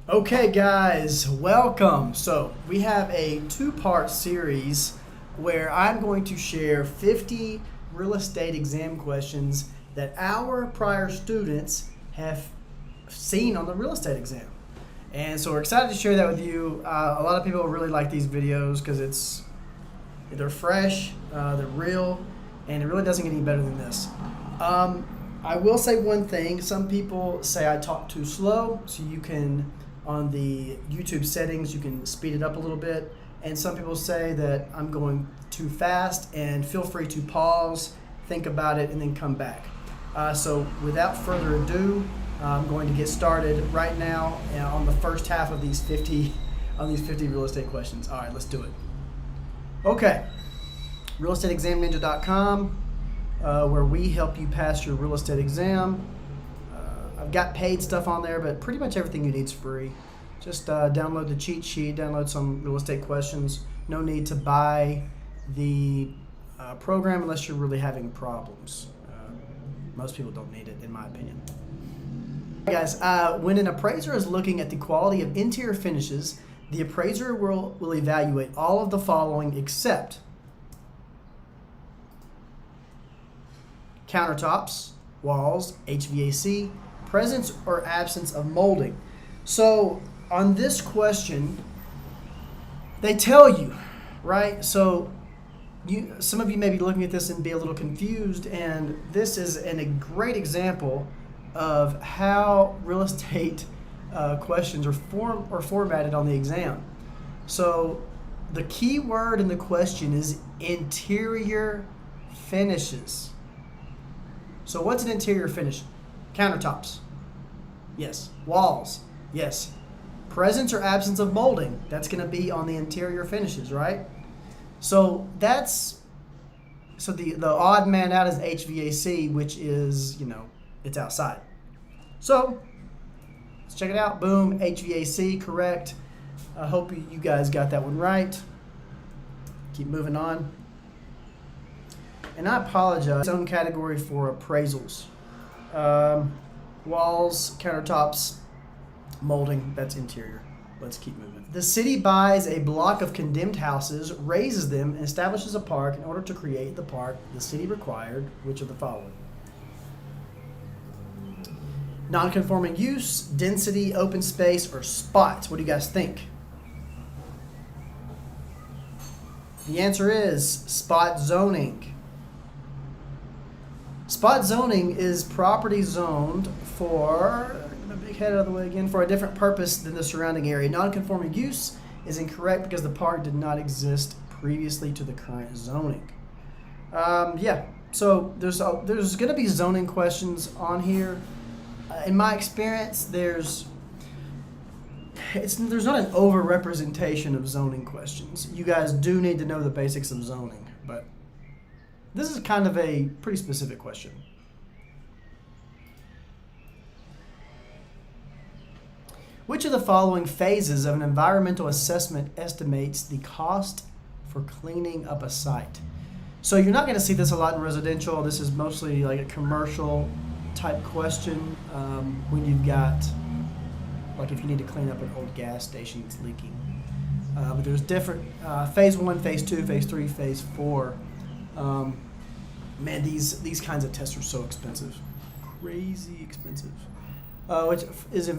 Okay, guys, welcome. So, we have a two-part series where I'm going to share 50 real estate exam questions that our prior students have seen on the real estate exam. And so, we're excited to share that with you. A lot of people really like these videos because they're fresh, they're real, and it really doesn't get any better than this. I will say one thing. Some people say I talk too slow, so you can, on the YouTube settings, you can speed it up a little bit. And some people say that I'm going too fast, and feel free to pause, think about it, and then come back. So without further ado, I'm going to get started right now on the first half of these 50 real estate questions. All right, let's do it. Okay, realestateexamninja.com, where we help you pass your real estate exam. I've got paid stuff on there, but pretty much everything you need is free. Just download the cheat sheet, download some real estate questions. No need to buy the program unless you're really having problems. Most people don't need it, in my opinion. Guys, when an appraiser is looking at the quality of interior finishes, the appraiser will evaluate all of the following except countertops, walls, HVAC, presence or absence of molding. So on this question, they tell you, right? So some of you may be looking at this and be a little confused, and this is a great example of how real estate questions are formatted on the exam. So the key word in the question is interior finishes. So what's an interior finish? Countertops. Yes. Walls. Yes. Presence or absence of molding. That's going to be on the interior finishes, right? So the odd man out is HVAC, which is, it's outside. So let's check it out. Boom. HVAC, correct. I hope you guys got that one right. Keep moving on. And I apologize. Its own category for appraisals. Walls, countertops, molding, that's interior. Let's keep moving. The city buys a block of condemned houses, raises them, and establishes a park in order to create the park the city required. Which of the following? Non-conforming use, density, open space, or spots. What do you guys think? The answer is spot zoning. Spot zoning is property zoned for, get my big head out of the way again, for a different purpose than the surrounding area. Non-conforming use is incorrect because the park did not exist previously to the current zoning. So there's going to be zoning questions on here. In my experience, there's not an over-representation of zoning questions. You guys do need to know the basics of zoning, but this is kind of a pretty specific question. Which of the following phases of an environmental assessment estimates the cost for cleaning up a site? So you're not going to see this a lot in residential. This is mostly like a commercial type question when you've got, like if you need to clean up an old gas station that's leaking. But there's different phase 1, phase 2, phase 3, phase 4. Man, these kinds of tests are so expensive, crazy expensive. Which is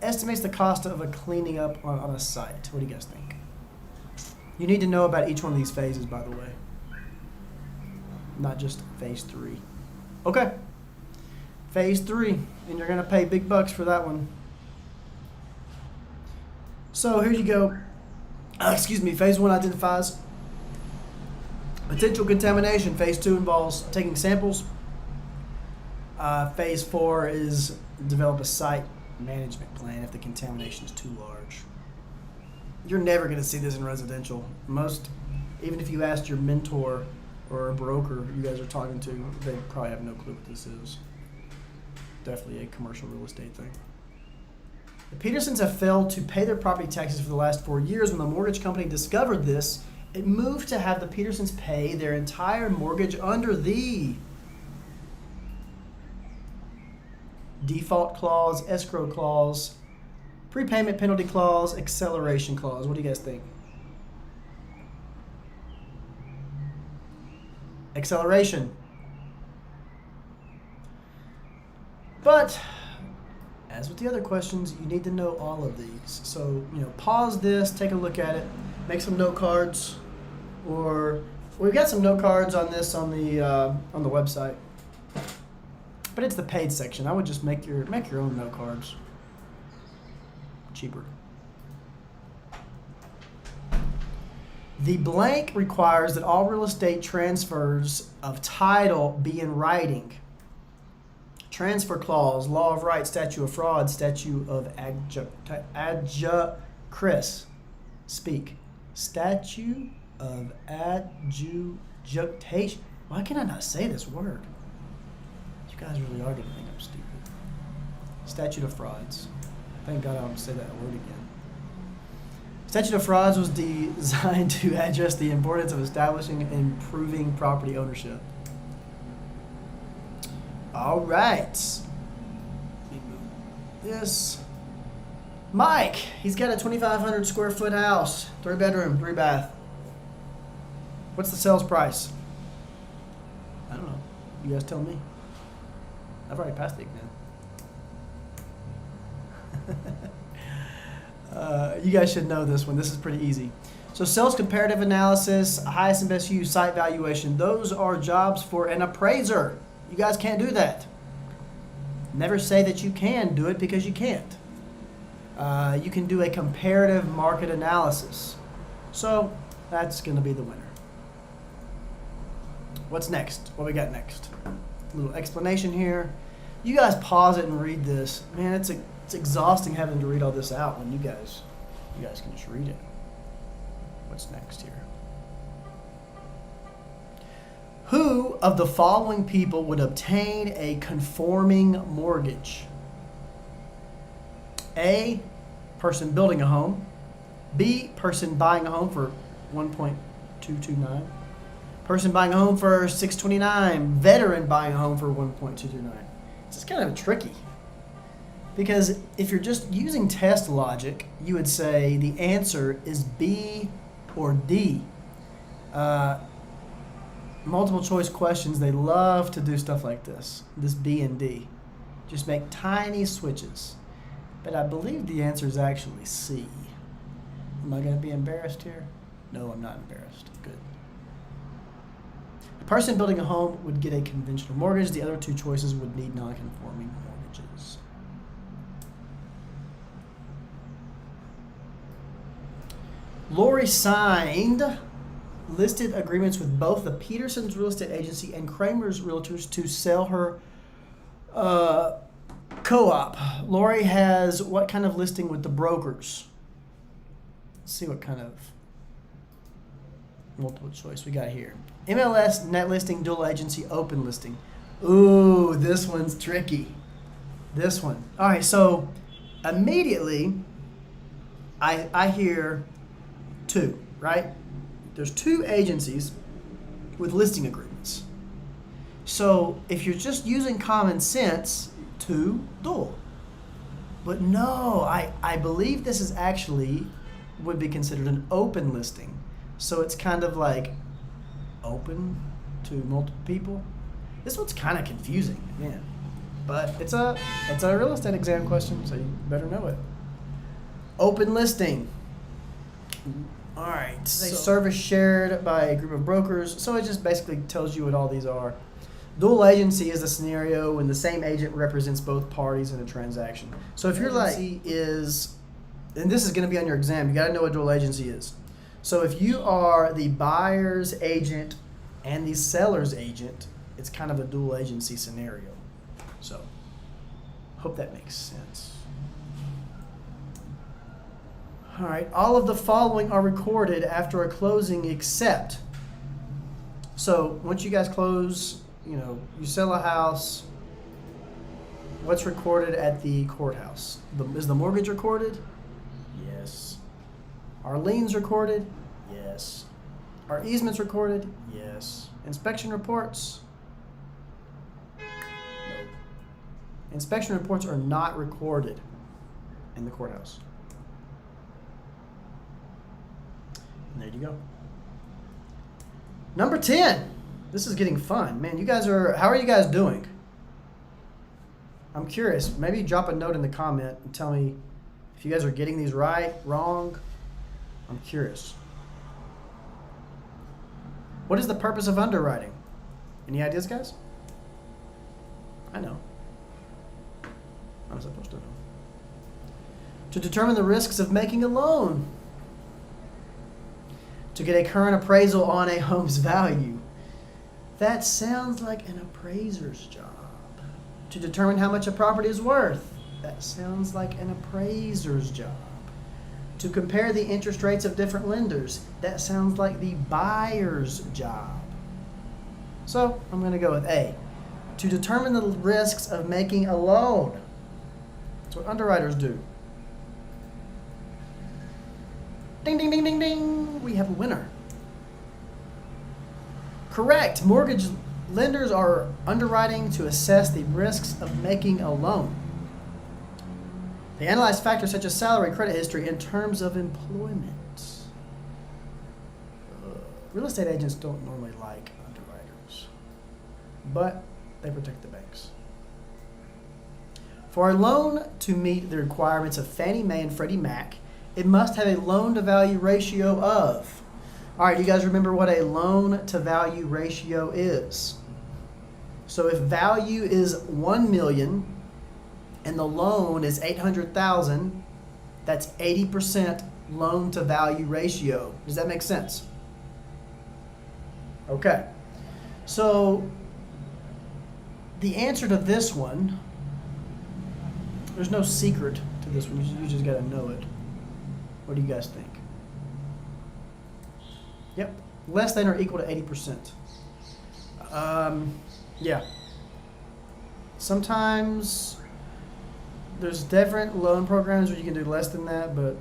estimates the cost of a cleaning up on a site. What do you guys think? You need to know about each one of these phases, by the way, not just phase 3. Okay, phase 3, and you're gonna pay big bucks for that one. So here you go. Phase 1 identifies potential contamination. Phase 2 involves taking samples. Phase 4 is develop a site management plan if the contamination is too large. You're never going to see this in residential. Even if you asked your mentor or a broker you guys are talking to, they probably have no clue what this is. Definitely a commercial real estate thing. The Petersons have failed to pay their property taxes for the last 4 years. When the mortgage company discovered this, it moved to have the Petersons pay their entire mortgage under the default clause, escrow clause, Prepayment penalty clause, acceleration clause. What do you guys think? Acceleration. But as with the other questions, you need to know all of these. So, pause this, take a look at it, make some note cards, or we've got some note cards on this on the website. But it's the paid section. I would just make your own note cards. Cheaper. The blank requires that all real estate transfers of title be in writing. Transfer clause, law of rights, statute of fraud, statute of Chris. Speak. Statute of adjudication. Why can I not say this word? You guys really are going to think I'm stupid. Statute of frauds. Thank God I don't say that word again. Statute of frauds was designed to address the importance of establishing and improving property ownership. All right. Let me move this. Mike, he's got a 2,500 square foot house, 3-bedroom, 3-bath. What's the sales price? I don't know. You guys tell me. I've already passed the exam. You guys should know this one. This is pretty easy. So sales comparative analysis, highest and best use, site valuation. Those are jobs for an appraiser. You guys can't do that. Never say that you can do it because you can't. You can do a comparative market analysis. So that's going to be the winner. What's next? What we got next? A little explanation here. You guys pause it and read this. Man, it's exhausting having to read all this out when you guys can just read it. What's next here? Who of the following people would obtain a conforming mortgage? A, person building a home. B, person buying a home for 1.229. Person buying a home for 629. Veteran buying a home for 1.229. This is kind of tricky. Because if you're just using test logic, you would say the answer is B or D. Multiple choice questions, they love to do stuff like this B and D. Just make tiny switches. But I believe the answer is actually C. Am I going to be embarrassed here? No, I'm not embarrassed. Good. The person building a home would get a conventional mortgage. The other two choices would need non-conforming mortgages. Lori signed listed agreements with both the Peterson's Real Estate Agency and Kramer's Realtors to sell her co-op. Lori has what kind of listing with the brokers? Let's see what kind of multiple choice we got here. MLS, net listing, dual agency, open listing. Ooh, this one's tricky. This one. All right, so immediately I hear two, right? There's two agencies with listing agreements. So if you're just using common sense, two, dual. But no, I believe this is actually would be considered an open listing. So it's kind of like open to multiple people. This one's kind of confusing, man. But it's a real estate exam question, so you better know it. Open listing. All right. A service shared by a group of brokers. So it just basically tells you what all these are. Dual agency is a scenario when the same agent represents both parties in a transaction. So if your agency is, and this is going to be on your exam, you got to know what dual agency is. So if you are the buyer's agent and the seller's agent, it's kind of a dual agency scenario. So hope that makes sense. All right, all of the following are recorded after a closing except. So once you guys close, you sell a house, what's recorded at the courthouse? Is the mortgage recorded? Yes. Are liens recorded? Yes. Are easements recorded? Yes. Inspection reports? No. Inspection reports are not recorded. in the courthouse. And there you go. Number 10. This is getting fun. Man, how are you guys doing? I'm curious. Maybe drop a note in the comment and tell me if you guys are getting these right, wrong. I'm curious. What is the purpose of underwriting? Any ideas, guys? I know. I'm supposed to know. To determine the risks of making a loan. To get a current appraisal on a home's value. That sounds like an appraiser's job. To determine how much a property is worth. That sounds like an appraiser's job. To compare the interest rates of different lenders. That sounds like the buyer's job. So I'm going to go with A. To determine the risks of making a loan. That's what underwriters do. Ding, ding, ding, ding, ding. We have a winner. Correct. Mortgage lenders are underwriting to assess the risks of making a loan. They analyze factors such as salary, credit history, in terms of employment. Real estate agents don't normally like underwriters, but they protect the banks. For a loan to meet the requirements of Fannie Mae and Freddie Mac, it must have a loan-to-value ratio of. All right, you guys remember what a loan-to-value ratio is. So if value is $1 million and the loan is $800,000, that's 80% loan-to-value ratio. Does that make sense? Okay. So the answer to this one, there's no secret to this one. You just got to know it. What do you guys think? Yep. Less than or equal to 80%. Yeah. Sometimes there's different loan programs where you can do less than that, but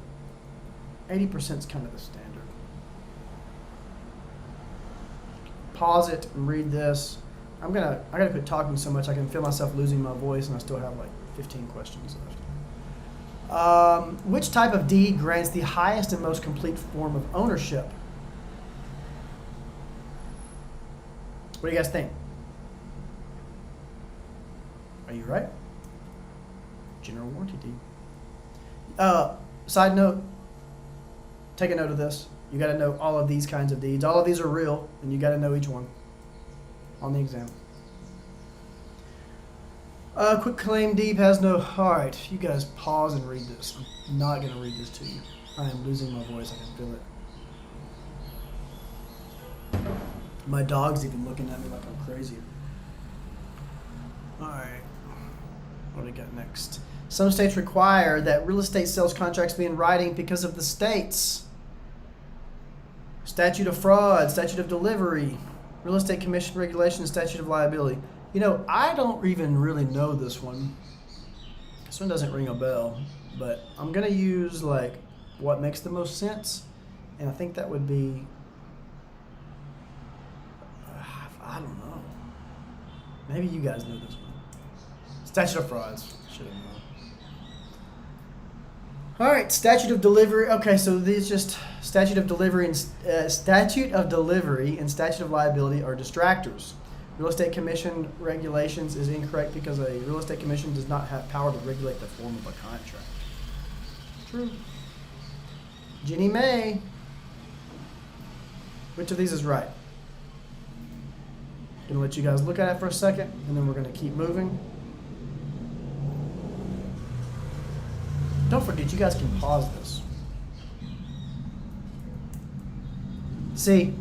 80% is kind of the standard. Pause it and read this. I gotta quit talking so much I can feel myself losing my voice, and I still have like 15 questions left. Which type of deed grants the highest and most complete form of ownership? What do you guys think? Are you right? General warranty deed. Side note, take a note of this. You got to know all of these kinds of deeds. All of these are real, and you got to know each one on the exam. Quick claim deed has no. All right, you guys pause and read this. I'm not going to read this to you. I am losing my voice. I can feel it. My dog's even looking at me like I'm crazy. All right. What do we got next? Some states require that real estate sales contracts be in writing because of the states. Statute of fraud, statute of delivery, real estate commission regulation, statute of liability. You know, I don't even really know this one. This one doesn't ring a bell, but I'm going to use like what makes the most sense. And I think that would be, I don't know. Maybe you guys know this one. Statute of frauds. Should have known. All right, statute of delivery. Okay, so these just statute of delivery and statute of liability are distractors. Real estate commission regulations is incorrect because a real estate commission does not have power to regulate the form of a contract. True. Ginny Mae. Which of these is right? I'm gonna let you guys look at it for a second, and then we're gonna keep moving. Don't forget, you guys can pause this. See,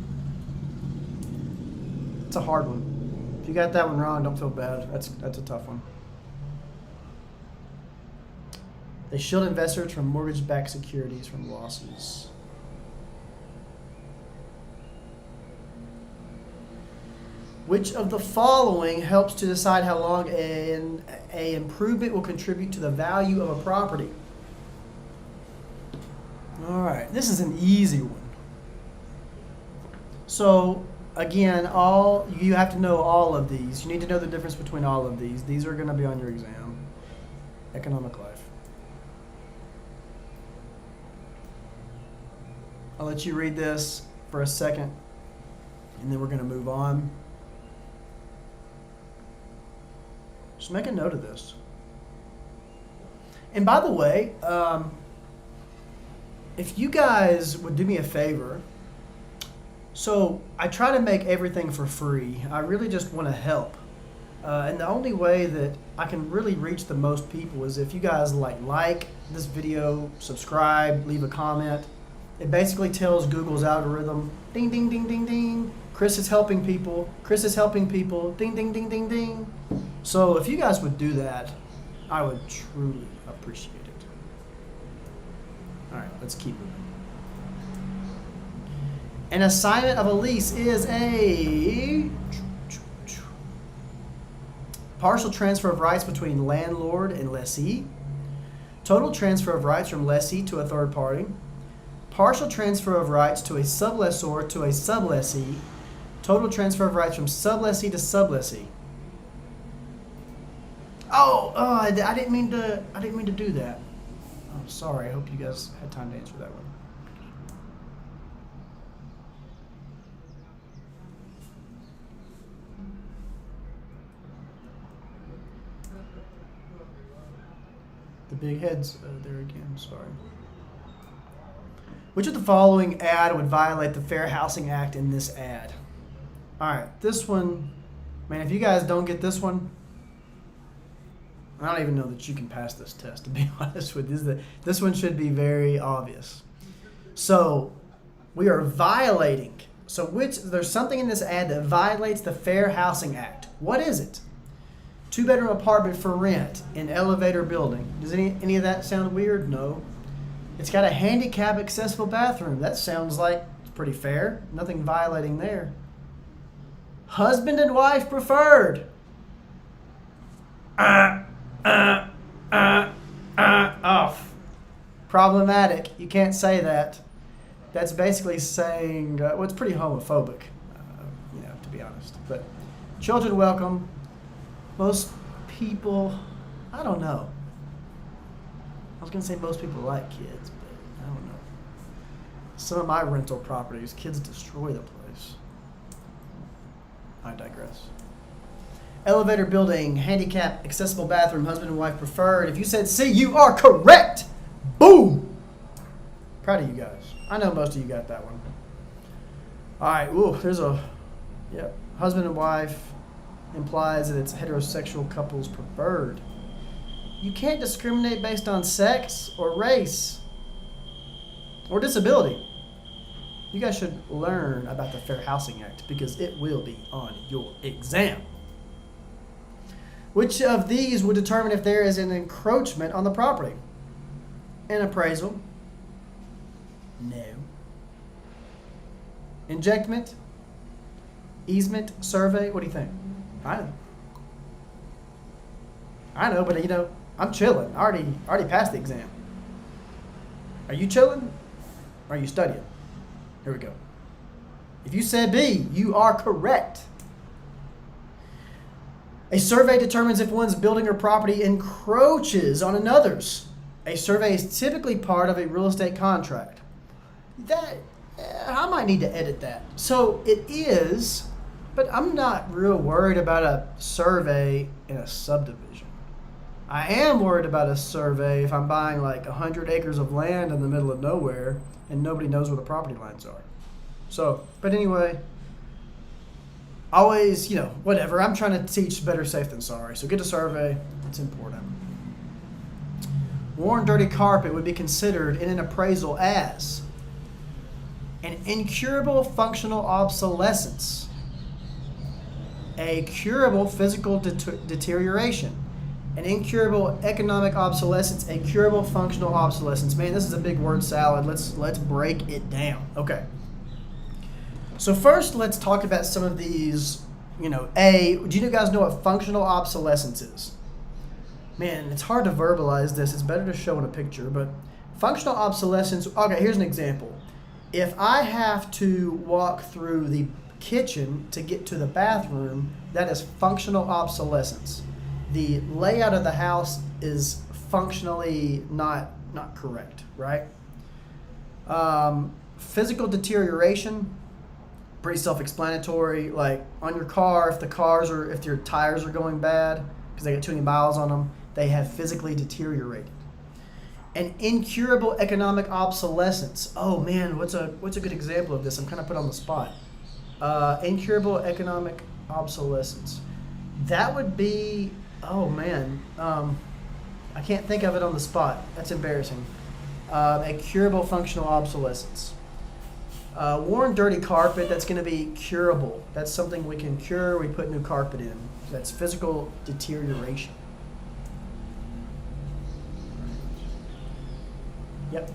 it's a hard one. If you got that one wrong, don't feel bad. That's a tough one. They shield investors from mortgage-backed securities from losses. Which of the following helps to decide how long an improvement will contribute to the value of a property? All right, this is an easy one. So again, you have to know all of these. You need to know the difference between all of these. These are going to be on your exam. Economic life. I'll let you read this for a second, and then we're going to move on. Just make a note of this. And by the way, if you guys would do me a favor, so I try to make everything for free. I really just want to help. And the only way that I can really reach the most people is if you guys like this video, subscribe, leave a comment. It basically tells Google's algorithm, ding, ding, ding, ding, ding. Chris is helping people. Chris is helping people. Ding, ding, ding, ding, ding. So if you guys would do that, I would truly appreciate it. All right, let's keep moving. An assignment of a lease is a partial transfer of rights between landlord and lessee, total transfer of rights from lessee to a third party, partial transfer of rights to a sublessor to a sublessee, total transfer of rights from sublessee to sublessee. I didn't mean to do that. Oh, sorry. I hope you guys had time to answer that one. The big heads there again, sorry. Which of the following ad would violate the Fair Housing Act in this ad? All right, this one, man, if you guys don't get this one, I don't even know that you can pass this test, to be honest with you. This one should be very obvious. So we are violating. So there's something in this ad that violates the Fair Housing Act. What is it? 2-bedroom apartment for rent in elevator building. Does any of that sound weird? No. It's got a handicap accessible bathroom. That sounds like it's pretty fair. Nothing violating there. Husband and wife preferred. Off. Problematic. You can't say that. That's basically saying, well, it's pretty homophobic, to be honest. But children welcome. Most people, I don't know. I was going to say most people like kids, but I don't know. Some of my rental properties, kids destroy the place. I digress. Elevator building, handicap, accessible bathroom, husband and wife preferred. If you said C, you are correct. Boom. Proud of you guys. I know most of you got that one. All right. Ooh, there's husband and wife implies that it's heterosexual couples preferred. You can't discriminate based on sex or race or disability. You guys should learn about the Fair Housing Act because it will be on your exam. Which of these would determine if there is an encroachment on the property? An appraisal? No. Injectment? Easement? Survey? What do you think? I know, but I'm chilling. I already passed the exam. Are you chilling? Or are you studying? Here we go. If you said B, you are correct. A survey determines if one's building or property encroaches on another's. A survey is typically part of a real estate contract. I might need to edit that. So it is, but I'm not real worried about a survey in a subdivision. I am worried about a survey if I'm buying like 100 acres of land in the middle of nowhere and nobody knows where the property lines are. So, but anyway, always, whatever. I'm trying to teach better safe than sorry. So get a survey. It's important. Worn dirty carpet would be considered in an appraisal as an incurable functional obsolescence, a curable physical deterioration, an incurable economic obsolescence, a curable functional obsolescence. Man, this is a big word salad. Let's break it down. Okay. So first, let's talk about some of these. Do you guys know what functional obsolescence is? Man, it's hard to verbalize this. It's better to show in a picture. But functional obsolescence. Okay, here's an example. If I have to walk through the kitchen to get to the bathroom, that is functional obsolescence. The layout of the house is functionally not correct, right? Physical deterioration, pretty self-explanatory. Like on your car, if your tires are going bad because they get too many miles on them, they have physically deteriorated. An incurable economic obsolescence. Oh man, what's a good example of this? I'm kind of put on the spot. Incurable economic obsolescence. That would be, oh man, I can't think of it on the spot. That's embarrassing. A curable functional obsolescence. Worn dirty carpet, that's going to be curable. That's something we can cure. We put new carpet in. That's physical deterioration. Yep.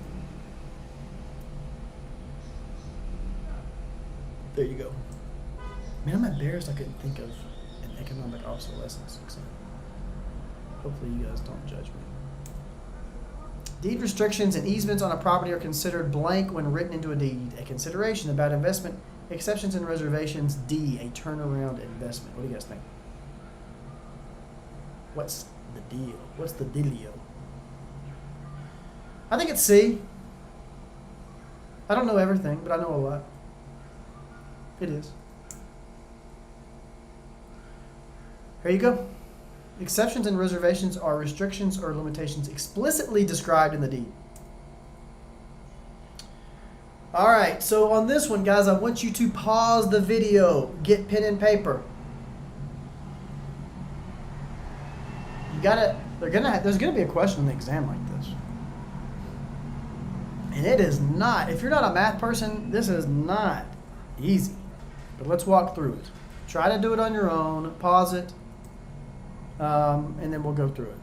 There you go. Man, I'm embarrassed I couldn't think of an economic obsolescence example. Hopefully you guys don't judge me. Deed restrictions and easements on a property are considered blank when written into a deed. A consideration about investment, exceptions and reservations. D, a turnaround investment. What do you guys think? What's the deal? What's the dealio? I think it's C. I don't know everything, but I know a lot. It is. Here you go. Exceptions and reservations are restrictions or limitations explicitly described in the deed. All right, so on this one, guys, I want you to pause the video, get pen and paper. You gotta. There's gonna be a question in the exam like this, and it is not. If you're not a math person, this is not easy. But let's walk through it. Try to do it on your own. Pause it. And then we'll go through it.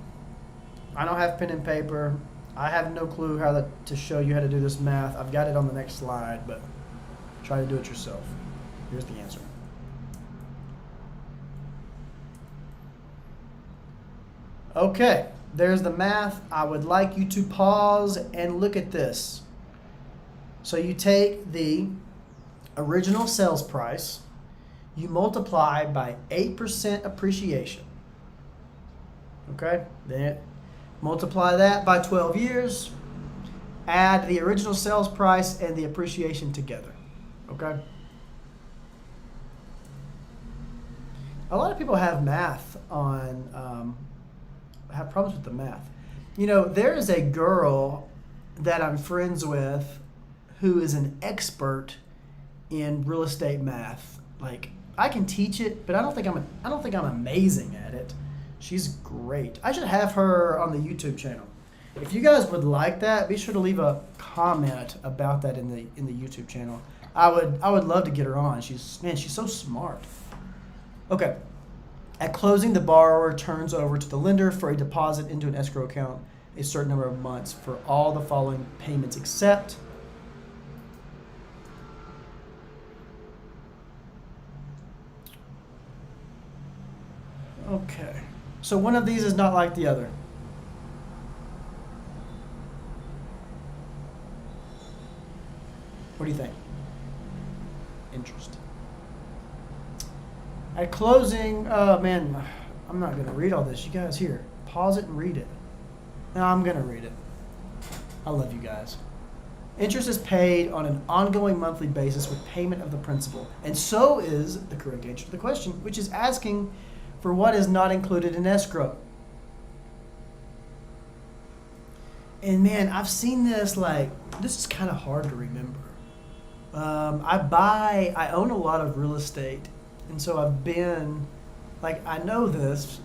I don't have pen and paper. I have no clue how to show you how to do this math. I've got it on the next slide, but try to do it yourself. Here's the answer. Okay, there's the math. I would like you to pause and look at this. So you take the original sales price, you multiply by 8% appreciation. Okay, then multiply that by 12 years, add the original sales price and the appreciation together. Okay. A lot of people have math have problems with the math. You know, there is a girl that I'm friends with who is an expert in real estate math. Like, I can teach it, but I don't think I'm amazing at it. She's great. I should have her on the YouTube channel. If you guys would like that, be sure to leave a comment about that in the YouTube channel. I would love to get her on. She's so smart. Okay. At closing, the borrower turns over to the lender for a deposit into an escrow account a certain number of months for all the following payments except. Okay. So one of these is not like the other. What do you think? Interest. At closing, man, I'm not going to read all this. You guys here, pause it and read it. No, I'm going to read it. I love you guys. Interest is paid on an ongoing monthly basis with payment of the principal. And so is the correct answer to the question, which is asking for what is not included in escrow. And man, I've seen this, this is kind of hard to remember. I own a lot of real estate, and so I've been, I know this,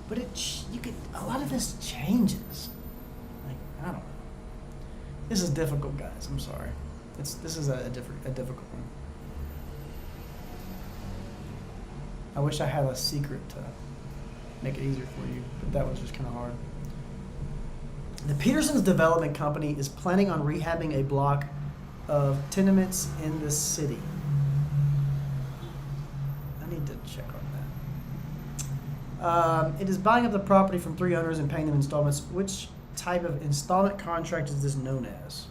but a lot of this changes. I don't know. This is difficult, guys. I'm sorry. This is a difficult one. I wish I had a secret to make it easier for you, but that was just kind of hard. The Peterson's Development Company is planning on rehabbing a block of tenements in the city. I need to check on that. It is buying up the property from 3 owners and paying them installments. Which type of installment contract is this known as?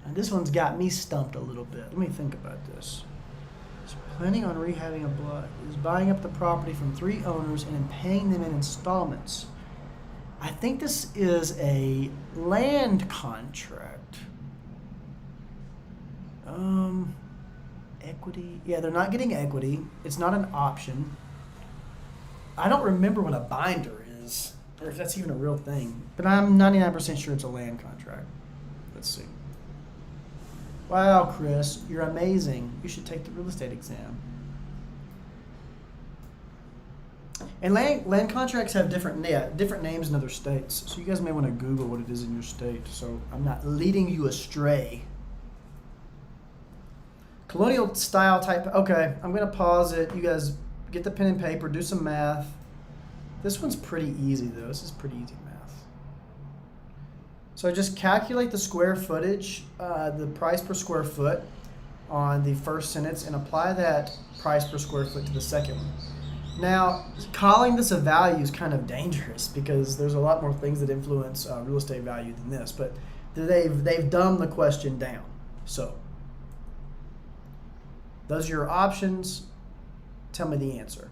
And this one's got me stumped a little bit. Let me think about this. So planning on rehabbing a block is buying up the property from 3 owners and paying them in installments. I think this is a land contract. Equity. Yeah, they're not getting equity. It's not an option. I don't remember what a binder is, or if that's even a real thing. But I'm 99% sure it's a land contract. Let's see. Wow, Chris, you're amazing. You should take the real estate exam. And land contracts have different names in other states. So you guys may want to Google what it is in your state, so I'm not leading you astray. Colonial style type. Okay, I'm going to pause it. You guys get the pen and paper, do some math. This one's pretty easy, though. This is pretty easy math. So just calculate the square footage, the price per square foot on the first sentence, and apply that price per square foot to the second one. Now, calling this a value is kind of dangerous because there's a lot more things that influence real estate value than this, but they've dumbed the question down. So, those are your options. Tell me the answer.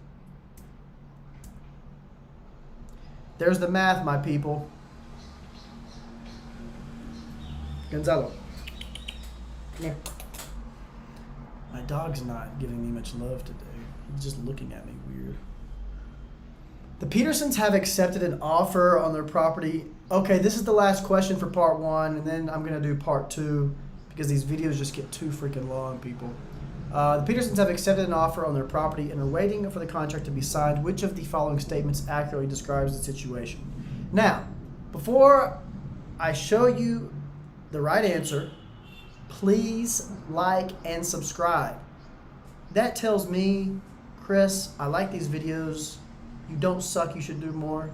There's the math, my people. Gonzalo, come here. My dog's not giving me much love today. He's just looking at me weird. The Petersons have accepted an offer on their property. Okay, this is the last question for part 1, and then I'm going to do part 2 because these videos just get too freaking long, people. The Petersons have accepted an offer on their property and are waiting for the contract to be signed. Which of the following statements accurately describes the situation? Now, before I show you the right answer, please like and subscribe. That tells me, Chris, I like these videos. You don't suck, you should do more.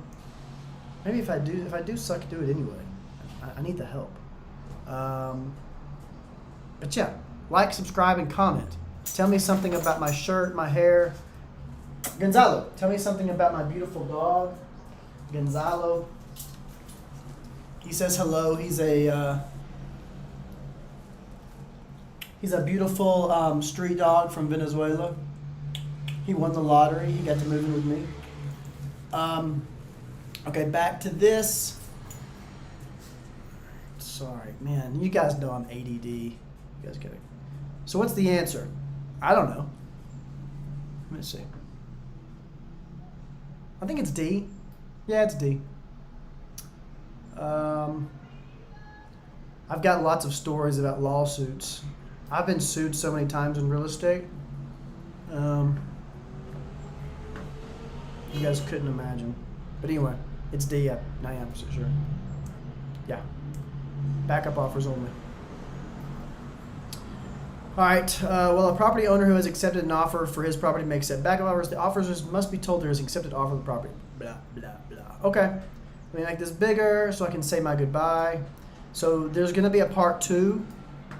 Maybe if I do suck, do it anyway. I need the help. But yeah, like, subscribe, and comment. Tell me something about my shirt, my hair. Gonzalo, tell me something about my beautiful dog. Gonzalo. He says hello. He's a beautiful street dog from Venezuela. He won the lottery. He got to move in with me. Okay, back to this. Sorry, man. You guys know I'm ADD. You guys get it. So what's the answer? I don't know. Let me see. I think it's D. Yeah, it's D. I've got lots of stories about lawsuits. I've been sued so many times in real estate. You guys couldn't imagine. But anyway, it's D. I'm 99% sure. Yeah. Backup offers only. All right. Well, a property owner who has accepted an offer for his property may accept backup offers. The offers must be told there is accepted offer of the property. Blah, blah, blah. Okay. Let me make this bigger so I can say my goodbye. So there's going to be a part 2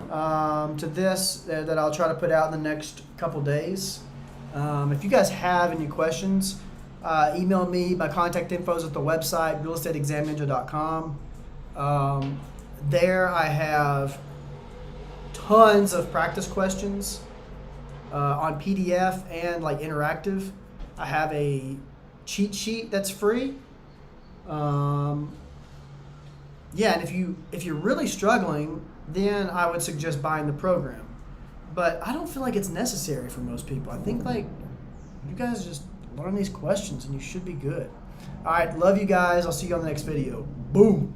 to this that I'll try to put out in the next couple days. If you guys have any questions, email me. My contact info is at the website, realestateexamninja.com. There I have tons of practice questions on PDF and like interactive. I have a cheat sheet that's free. Yeah, and if you're really struggling, then I would suggest buying the program. But I don't feel like it's necessary for most people. I think like you guys just learn these questions and you should be good. All right, love you guys. I'll see you on the next video. Boom.